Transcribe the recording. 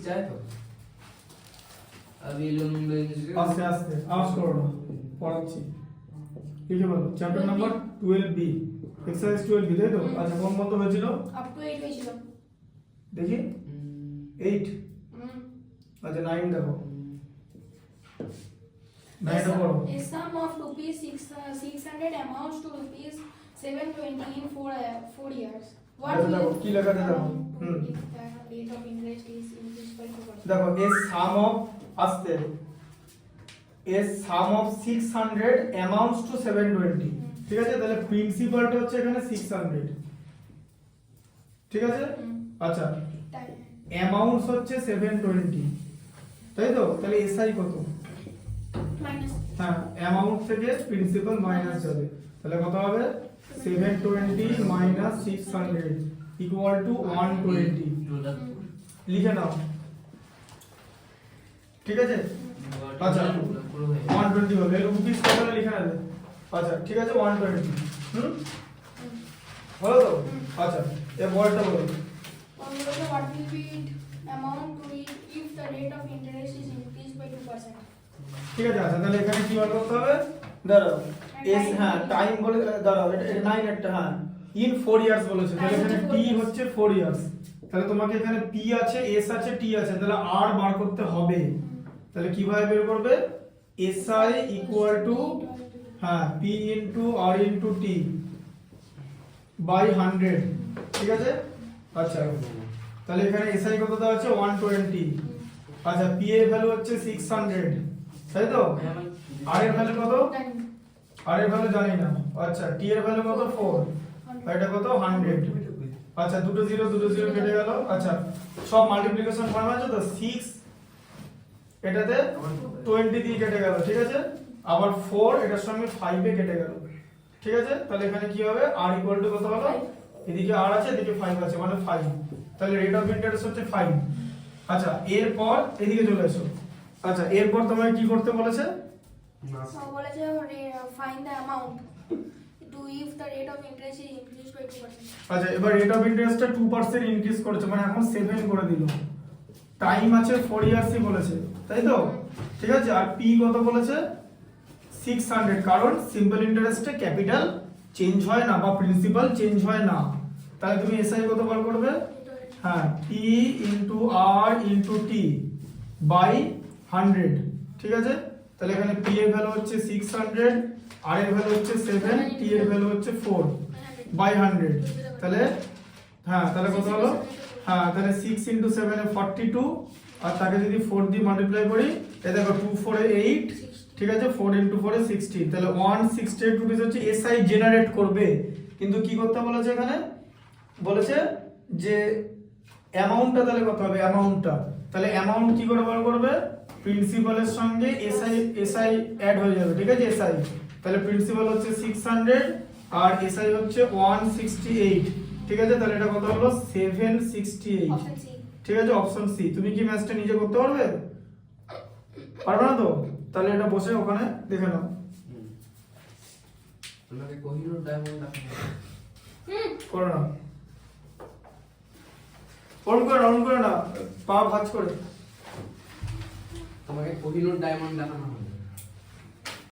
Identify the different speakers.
Speaker 1: चाहे तो अभी लोग
Speaker 2: आस्ते आस्ते आवाज करो ना पढ़ाচ্ছি লিখে বলো chapter number 12B exercise 12B তাই তো আচ্ছা কোন পর্যন্ত হয়েছিল
Speaker 3: আপ টু 8 হয়েছিল
Speaker 2: দেখি 8 আচ্ছা 9 দেখো 9 টা পড়ো
Speaker 3: A sum of rupees 600 amounts to rupees 720 in 4 years.
Speaker 2: দেখো কি লেখা আছে দেখো
Speaker 3: If the rate of interest is increased by 2%.
Speaker 2: দেখো এ সাম অফ আসতে এ সাম অফ 600 অ্যামাউন্টস টু 720 ঠিক আছে তাহলে প্রিন্সিপালটা হচ্ছে এখানে 600 ঠিক আছে আচ্ছা অ্যামাউন্টস হচ্ছে 720 তাই তো তাহলে এসআই কত
Speaker 3: Minus.
Speaker 2: হ্যাঁ অ্যামাউন্ট থেকে প্রিন্সিপাল মাইনাস যাবে তাহলে কত হবে 720 মাইনাস 600 ইকুয়াল টু 120 লিখে নাও ঠিক আছে আচ্ছা 120 হবে রুপিস কত লিখে নেবে আচ্ছা ঠিক আছে 120 হলো তো আচ্ছা এই বলটা বলো
Speaker 3: What will be amount to it if the rate of interest is increased by 2%?
Speaker 2: ঠিক আছে আচ্ছা তাহলে এখানে কি বার করতে হবে দাঁড়াও এস হ্যাঁ টাইম বলে দাঁড়াও এটা 9 একটা হ্যাঁ ইন 4 ইয়ার্স বলেছে তাহলে এখানে টি হচ্ছে 4 ইয়ার্স তাহলে তোমাকে এখানে পি আছে এস আছে টি আছে তাহলে আর বার করতে হবে তাহলে কিভাবে বের করবে এসআই ইকুয়াল টু হ্যাঁ P into R into T by 100 ঠিক আছে আচ্ছা তাহলে এখানে এসআই কত দেওয়া আছে 120 আচ্ছা পি এর ভ্যালু হচ্ছে 600 তাই তো আর এর ভ্যালু কত আর এর ভ্যালু জানি না আচ্ছা টি এর ভ্যালু কত 4 আর এটা কত 100 আচ্ছা দুটো জিরো কেটে গেল আচ্ছা সব মাল্টিপ্লিকেশন ফর্ম আছে তো 6 এটাতে 20 দিয়ে কেটে গেল ঠিক আছে আবার 4 এটার সঙ্গে 5 এ কেটে গেল ঠিক আছে তাহলে এখানে কি হবে r ইকুয়াল টু কত হলো এদিকে r আছে এদিকে 5 আছে মানে 5 তাহলে রেট অফ ইন্টারেস্ট হচ্ছে 5 আচ্ছা এরপর এদিকে চলে এসো আচ্ছা এরপর তোমাকে কি করতে বলেছে
Speaker 3: So বলেছে find the amount to if the rate of interest is increased by 2%.
Speaker 2: আচ্ছা এবার রেট অফ ইন্টারেস্টটা 2% ইনক্রিজ করেছে মানে এখন 7 করে দিল টাইম আছে 4 ইয়ার্সই বলেছে তাই তো ঠিক আছে আর পি কত বলেছে 600 কারণ সিম্পল ইন্টারেস্টে ক্যাপিটাল চেঞ্জ হয় না বা প্রিন্সিপাল চেঞ্জ হয় না তাহলে তুমি এসআই কত বার করবে হ্যাঁ P into R into T by 100 ঠিক আছে তাহলে এখানে পি এর ভ্যালু হচ্ছে 600 আর এর ভ্যালু হচ্ছে 7 টি এর ভ্যালু হচ্ছে 4 বাই 100 তাহলে হ্যাঁ তাহলে কত হলো হ্যাঁ তাহলে 6 ইনটু 7 এ 42 আর তাকে যদি 4 দিয়ে মাল্টিপ্লাই করি এই দেখো 2 4 এ 8 ঠিক আছে 4 ইনটু 4 এ 16 তাহলে 168 রুপিস হচ্ছে এসআই জেনারেট করবে কিন্তু কি করতে বলেছে এখানে বলেছে যে অ্যামাউন্টটা তাহলে কত হবে অ্যামাউন্টটা তাহলে অ্যামাউন্ট কি করে বার করবে প্রিন্সিপালের সঙ্গে এসআই অ্যাড হয়ে যাবে ঠিক আছে এসআই তাহলে প্রিন্সিপাল হচ্ছে 600 আর এসআই হচ্ছে 168 ঠিক আছে তাহলে এটা কত হলো 768
Speaker 3: Option C.
Speaker 2: ঠিক আছে অপশন সি তুমি কি ম্যাথটা নিজে করতে পারবে পারবে না তো তাহলে এটা বসে ওখানে দেখে নাও
Speaker 1: তোমাকে কোহিনূর ডায়মন্ড দেখাবো
Speaker 2: করো না অন করে না পা ভাঁজ করে
Speaker 1: তোমাকে কোহিনূর ডায়মন্ড দেখানো হবে